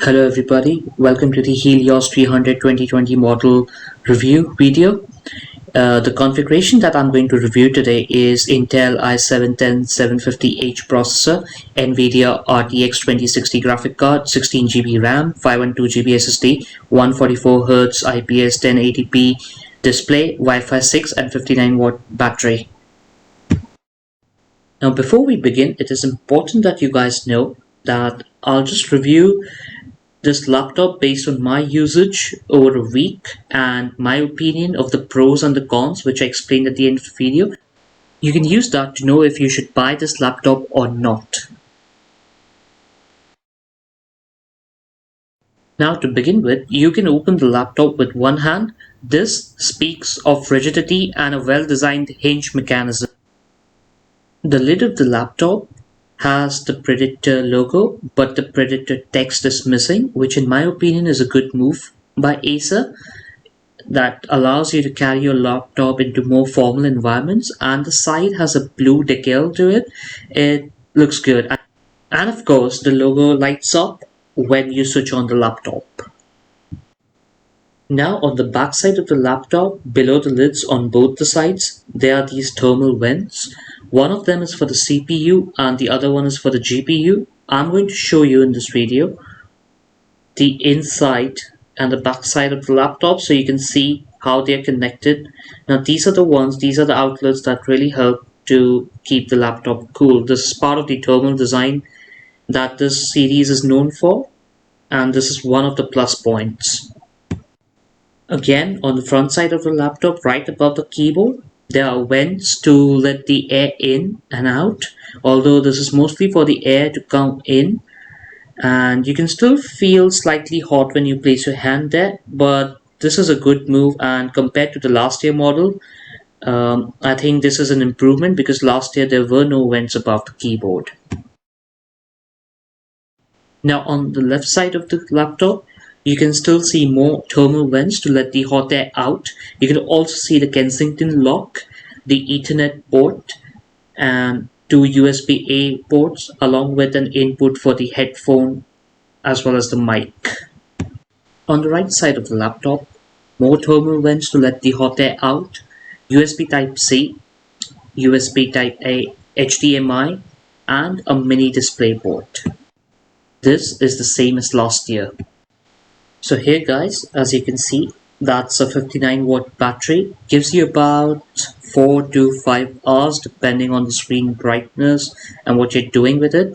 Hello everybody, welcome to the Helios 300 2020 model review video. The configuration that I'm going to review today is Intel i7-10750H processor, NVIDIA RTX 2060 graphic card, 16 GB RAM, 512 GB SSD, 144Hz IPS 1080p display, Wi-Fi 6 and 59-watt battery. Now before we begin, it is important that you guys know that I'll just review this laptop based on my usage over a week and my opinion of the pros and the cons, which I explained at the end of the video. You can use that to know if you should buy this laptop or not. Now to begin with, you can open the laptop with one hand. This speaks of rigidity and a well-designed hinge mechanism. The lid of the laptop has the Predator logo, but the Predator text is missing, which in my opinion is a good move by Acer that allows you to carry your laptop into more formal environments, and the side has a blue decal to it. It looks good. And of course, the logo lights up when you switch on the laptop. Now on the back side of the laptop, below the lids on both the sides, there are these thermal vents. One of them is for the CPU and the other one is for the GPU. I'm going to show you in this video the inside and the back side of the laptop so you can see how they're connected. Now these are the outlets that really help to keep the laptop cool. This is part of the thermal design that this series is known for, and this is one of the plus points. Again, on the front side of the laptop, right above the keyboard, there are vents to let the air in and out, although this is mostly for the air to come in, and you can still feel slightly hot when you place your hand there, but this is a good move, and compared to the last year model, I think this is an improvement because last year there were no vents above the keyboard. Now on the left side of the laptop, you can still see more thermal vents to let the hot air out. You can also see the Kensington lock, the Ethernet port, and two USB-A ports along with an input for the headphone as well as the mic. On the right side of the laptop, more thermal vents to let the hot air out, USB Type-C, USB Type-A, HDMI, and a mini display port. This is the same as last year. So here guys, as you can see, that's a 59-watt battery, gives you about 4 to 5 hours depending on the screen brightness and what you're doing with it.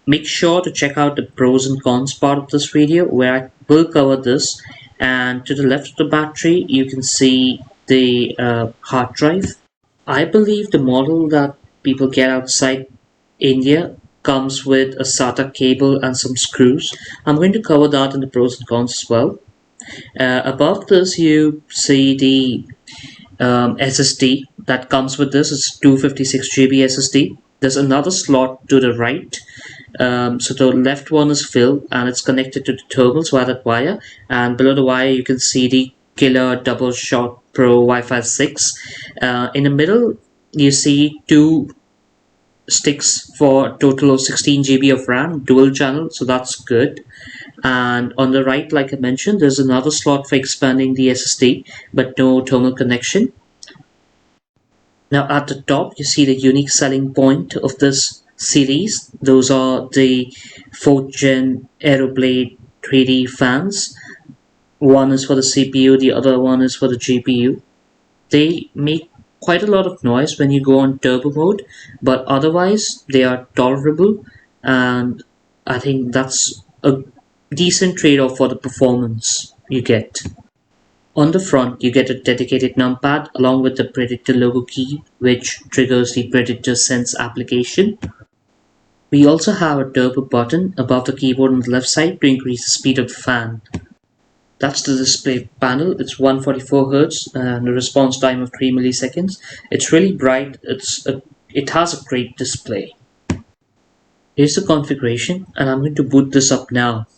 Make sure to check out the pros and cons part of this video where I will cover this. And to the left of the battery, you can see the hard drive. I believe the model that people get outside India comes with a SATA cable and some screws. I'm going to cover that in the pros and cons as well. Above this, you see the SSD that comes with this. It's 256 GB SSD. There's another slot to the right. So the left one is filled and it's connected to the thermals via that wire. And below the wire, you can see the Killer Double Shot Pro Wi-Fi 6. In the middle, you see two sticks for a total of 16 GB of RAM, dual channel, so that's good. And on the right, like I mentioned, there's another slot for expanding the SSD, but no thermal connection. Now at the top, you see the unique selling point of this series. Those are the 4th gen Aeroblade 3D fans. One is for the CPU, the other one is for the GPU. They make quite a lot of noise when you go on turbo mode, but otherwise they are tolerable, and I think that's a decent trade-off for the performance you get. On the front, you get a dedicated numpad along with the Predator logo key, which triggers the Predator Sense application. We also have a turbo button above the keyboard on the left side to increase the speed of the fan. That's the display panel. It's 144 Hz and a response time of 3 milliseconds. It's really bright. It has a great display. Here's the configuration, and I'm going to boot this up now.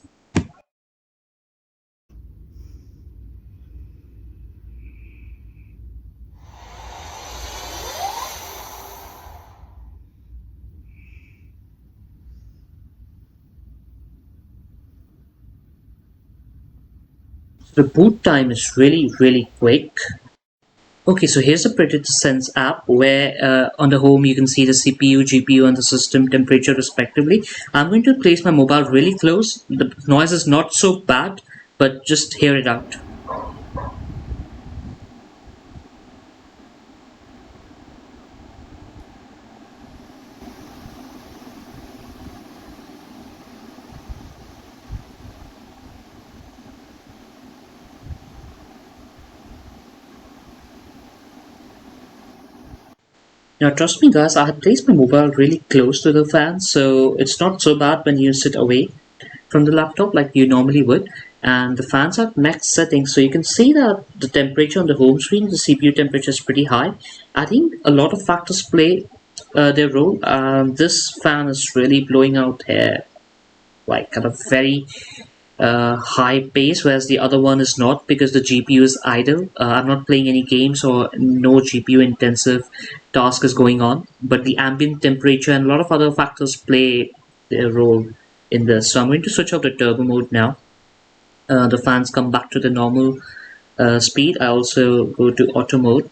The boot time is really quick. Okay, so here's the Predator Sense app where on the home you can see the CPU, GPU and the system temperature respectively. I'm going to place my mobile really close. The noise is not so bad, but just hear it out. Now trust me guys, I had placed my mobile really close to the fan, so it's not so bad when you sit away from the laptop like you normally would. And the fans are max settings, so you can see that the temperature on the home screen, the CPU temperature is pretty high. I think a lot of factors play their role. This fan is really blowing out air like at a very high pace, whereas the other one is not because the GPU is idle. I'm not playing any games or no GPU intensive task is going on, but the ambient temperature and a lot of other factors play their role in this. So I'm going to switch off the turbo mode now. The fans come back to the normal speed. I also go to auto mode,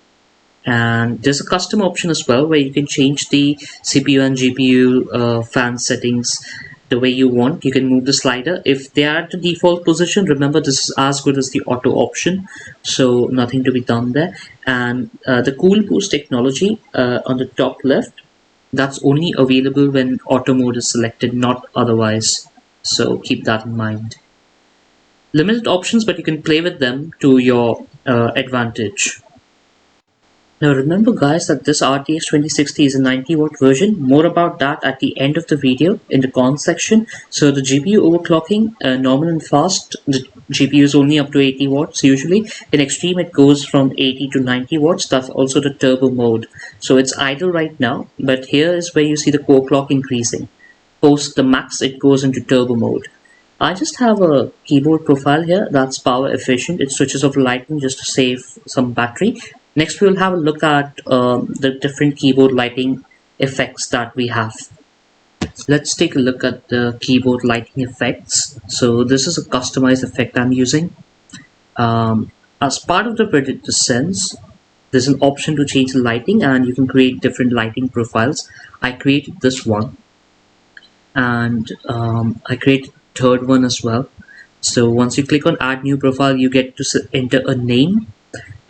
and there's a custom option as well where you can change the CPU and GPU fan settings the way you want. You can move the slider if they are at the default position. Remember, this is as good as the auto option, so nothing to be done there. And the cool boost technology on the top left, that's only available when auto mode is selected, not otherwise, so keep that in mind. Limited options, but you can play with them to your advantage. Now remember guys that this RTX 2060 is a 90 watt version. More about that at the end of the video in the cons section. So the GPU overclocking, normal and fast, the GPU is only up to 80 watts usually. In extreme it goes from 80 to 90 watts. That's also the turbo mode. So it's idle right now, but here is where you see the core clock increasing. Post the max it goes into turbo mode. I just have a keyboard profile here that's power efficient. It switches off lighting just to save some battery. Next we'll have a look at the different keyboard lighting effects that we have. Let's take a look at the keyboard lighting effects. So this is a customized effect I'm using. As part of the Predator Sense, there's an option to change the lighting and you can create different lighting profiles. I created this one, and I created third one as well. So once you click on add new profile, you get to enter a name,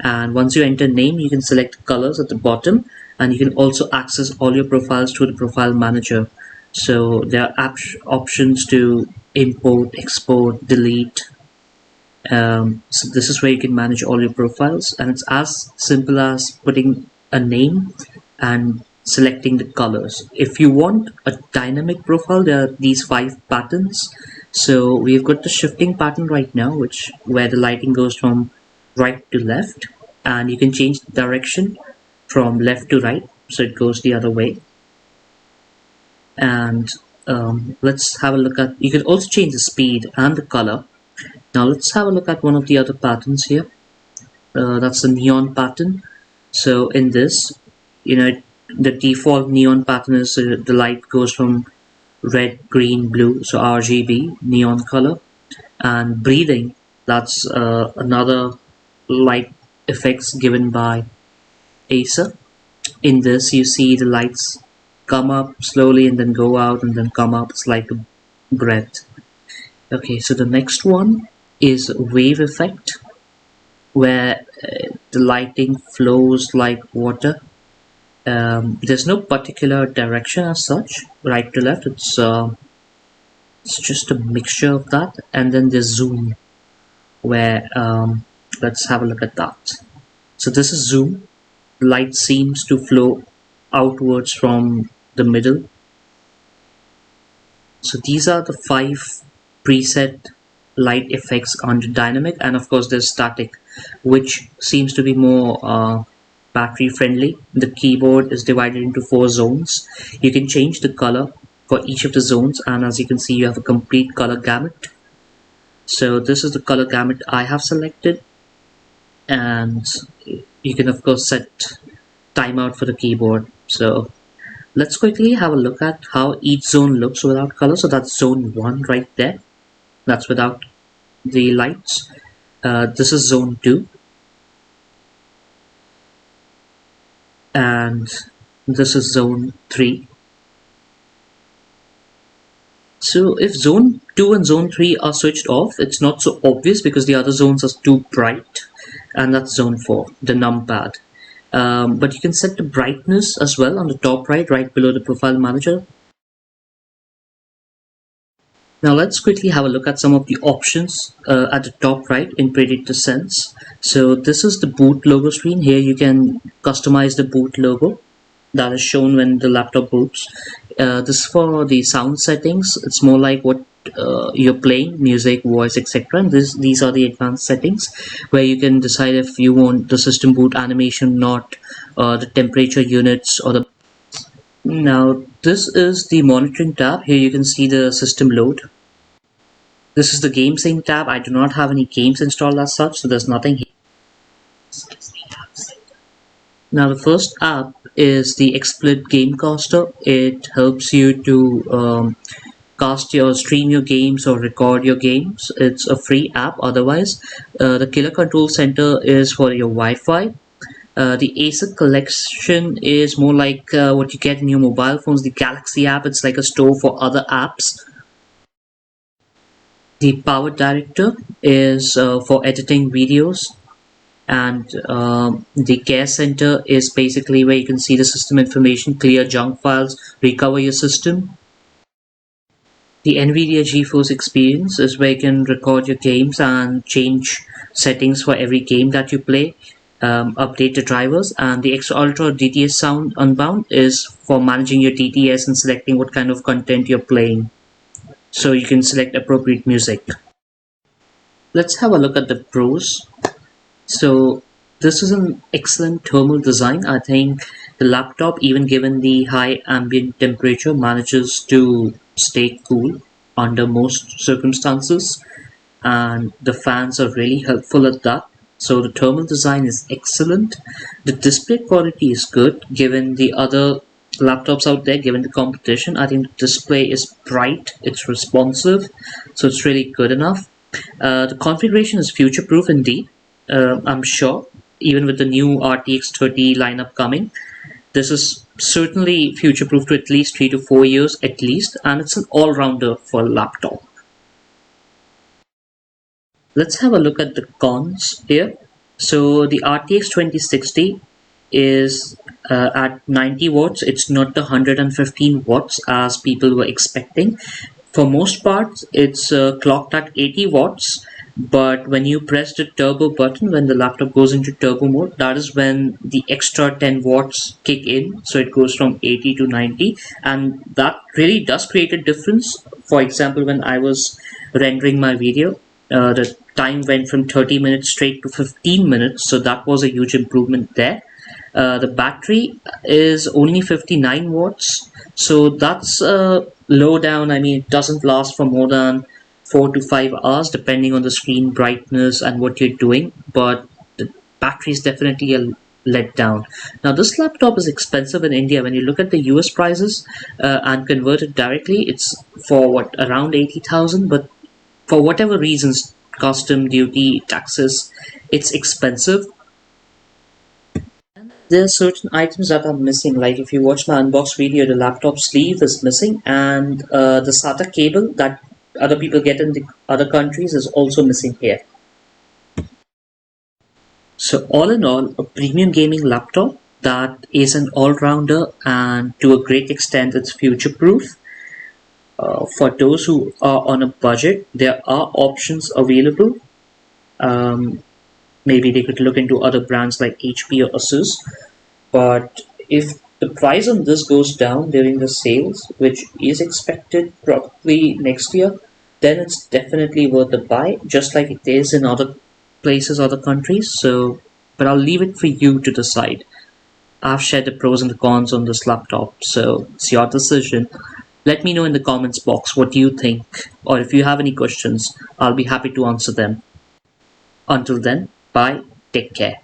and once you enter name you can select colors at the bottom, and you can also access all your profiles through the profile manager. So there are options to import, export, delete. So this is where you can manage all your profiles, and it's as simple as putting a name and selecting the colors. If you want a dynamic profile, there are these 5 patterns. So we've got the shifting pattern right now, which where the lighting goes from right to left, and you can change the direction from left to right, so it goes the other way. And let's have a look at, you can also change the speed and the color. Now let's have a look at one of the other patterns here. That's the neon pattern. So in this, the default neon pattern is the light goes from red, green, blue, so RGB neon color. And breathing, that's another light effects given by Acer. In this you see the lights come up slowly and then go out and then come up. It's like a breath. Okay, so the next one is wave effect, where the lighting flows like water. There's no particular direction as such, right to left. It's just a mixture of that. And then there's zoom, where let's have a look at that. So this is zoom. Light seems to flow outwards from the middle. So these are the 5 preset light effects under dynamic, and of course there's static, which seems to be more battery friendly. The keyboard is divided into 4 zones. You can change the color for each of the zones, and as you can see you have a complete color gamut. So this is the color gamut I have selected, and you can of course set timeout for the keyboard. So let's quickly have a look at how each zone looks without color. So that's zone 1 right there, that's without the lights. This is zone 2, and this is zone 3. So if zone 2 and zone 3 are switched off, it's not so obvious because the other zones are too bright, and that's zone 4, the numpad. But you can set the brightness as well on the top right below the profile manager. Now let's quickly have a look at some of the options at the top right in Predator Sense. So this is the boot logo screen. Here you can customize the boot logo that is shown when the laptop boots. This is for the sound settings. It's more like what you're playing, music, voice, etc. And these are the advanced settings where you can decide if you want the system boot animation, not the temperature units or the. Now this is the monitoring tab. Here you can see the system load. This is the game sync tab. I do not have any games installed as such, so there's nothing here. Now the first app is the XSplit Gamecaster. It helps you to stream your games or record your games. It's a free app otherwise. The Killer Control Center is for your Wi-Fi. The Acer Collection is more like what you get in your mobile phones. The Galaxy app, it's like a store for other apps. The Power Director is for editing videos, and the Care Center is basically where you can see the system information, clear junk files, recover your system. The NVIDIA GeForce Experience is where you can record your games and change settings for every game that you play. Update the drivers, and the Extra Ultra DTS Sound Unbound is for managing your DTS and selecting what kind of content you're playing, so you can select appropriate music. Let's have a look at the pros. So this is an excellent thermal design. I think the laptop, even given the high ambient temperature, manages to stay cool under most circumstances, and the fans are really helpful at that. So the thermal design is excellent. The display quality is good given the other laptops out there, given the competition. I think the display is bright, it's responsive, so it's really good enough. The configuration is future proof indeed. I'm sure, even with the new RTX 30 lineup coming, this is certainly future proof to at least 3 to 4 years at least, and it's an all-rounder for a laptop. Let's have a look at the cons here. So the RTX 2060 is at 90 watts. It's not the 115 watts as people were expecting. For most parts, it's clocked at 80 watts. But when you press the turbo button, when the laptop goes into turbo mode, that is when the extra 10 watts kick in. So it goes from 80 to 90, and that really does create a difference. For example, when I was rendering my video, the time went from 30 minutes straight to 15 minutes, so that was a huge improvement there. The battery is only 59 watts, so that's low down. I mean, it doesn't last for more than 4 to 5 hours depending on the screen brightness and what you're doing, but the battery is definitely a letdown. Now this laptop is expensive in India. When you look at the US prices and convert it directly, it's for around 80,000, but for whatever reasons, custom duty, taxes, it's expensive. There are certain items that are missing, like if you watch my unbox video, the laptop sleeve is missing, and the SATA cable that other people get in the other countries is also missing here. So all in all, a premium gaming laptop that is an all-rounder, and to a great extent it's future-proof. For those who are on a budget, there are options available. Maybe they could look into other brands like HP or Asus. But if the price on this goes down during the sales, which is expected probably next year, then it's definitely worth a buy, just like it is in other places, other countries. So, but I'll leave it for you to decide. I've shared the pros and the cons on this laptop, so it's your decision. Let me know in the comments box what you think, or if you have any questions, I'll be happy to answer them. Until then, bye, take care.